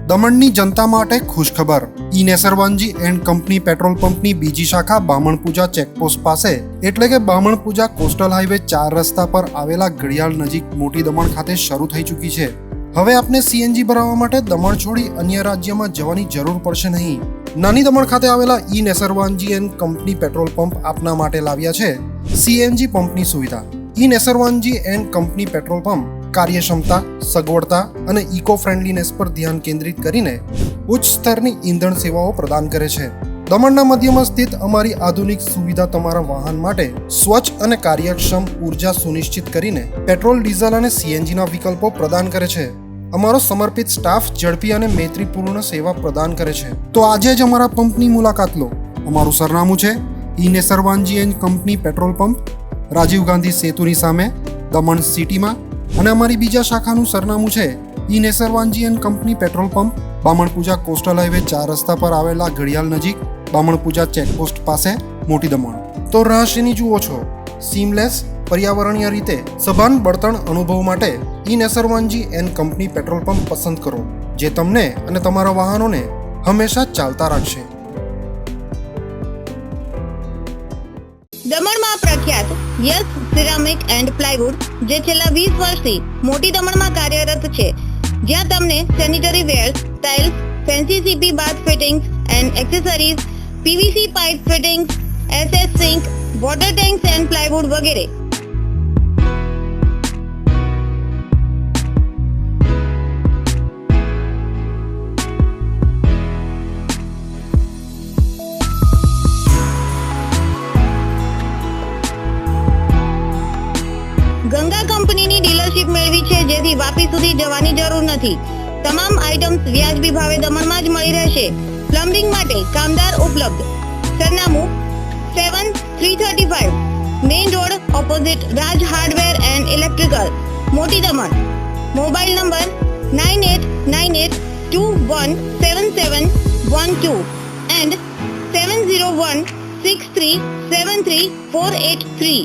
દમણની જનતા માટે ખુશખબર. ઈ Nusserwanji and company petrol પંપની બીજી શાખા બામણપૂજા ચેકપોસ્ટ પાસે એટલે કે બામણપૂજા કોસ્ટલ હાઈવે 4 રસ્તા પર આવેલા ઘડિયાળ નજીક મોટી દમણ ખાતે શરૂ થઈ ચૂકી છે. હવે આપને સીએનજી ભરાવવા માટે દમણ છોડી અન્ય રાજ્યમાં જવાની જરૂર પડશે નહીં. નાની દમણ ખાતે આવેલા E Nusserwanji and company petrol pump આપના માટે લાવ્યા છે સીએનજી પંપની સુવિધા. E Nusserwanji and company petrol pump કાર્યક્ષમતા, સગવડતા અને ઇકો ફ્રેન્ડલીનેસ પર ધ્યાન કેન્દ્રિત કરીને ઉચ્ચ સ્તરની ઈંધણ સેવાઓ પ્રદાન કરે છે. દમણના મધ્યમાં સ્થિત અમારી આધુનિક સુવિધા તમારા વાહન માટે સ્વચ્છ અને કાર્યક્ષમ ઉર્જા સુનિશ્ચિત કરીને પેટ્રોલ, ડીઝલ અને સીએનજીના વિકલ્પો પ્રદાન કરે છે. અમારો સમર્પિત સ્ટાફ ઝડપી અને મૈત્રીપૂર્ણ સેવા પ્રદાન કરે છે. તો આજે જ અમારા પંપની મુલાકાત લો. અમારું સરનામું છે E Nusserwanji and company petrol pump, Rajiv Gandhi સેતુની સામે, દમણ સિટીમાં. અને અમારી બીજા શાખાનું સરનામું છે E Nusserwanji and company petrol pump, Bamanpuja coastal highway 4 રસ્તા પર આવેલા ઘડિયાળ નજીક, બામણપૂજા ચેકપોસ્ટ પાસે, મોટી દમણ. તો રહસ્યની જુઓ છો. સીમલેસ, પર્યાવરણીય રીતે સભાન બળતણ અનુભવ માટે E Nusserwanji and company petrol pump પસંદ કરો, જે તમને અને તમારા વાહનોને હંમેશા ચાલતા રાખશે. દમણમાં પ્રખ્યાત યસ સિરામિક એન્ડ પ્લાયવુડ, જે છેલ્લા 20 વર્ષથી મોટી દમણમાં કાર્યરત છે, જ્યાં તમને sanitary wares, tiles, fancy CP bath fittings and accessories, PVC pipe fittings, SS sink, water tanks and plywood વગેરે. ગંગા કંપનીની ડીલરશીપ મેળવી છે, જેથી વાપી સુધી જવાની જરૂર નથી. તમામ આઇટમ્સ વ્યાજબી ભાવે દમણમાં જ મળી રહેશે. પ્લમ્બિંગ માટે કામદાર ઉપલબ્ધ. સરનામું 7335 main road opposite Raj hardware and electrical, મોટી દમણ. Mobile number 9898217712 and 7016373483.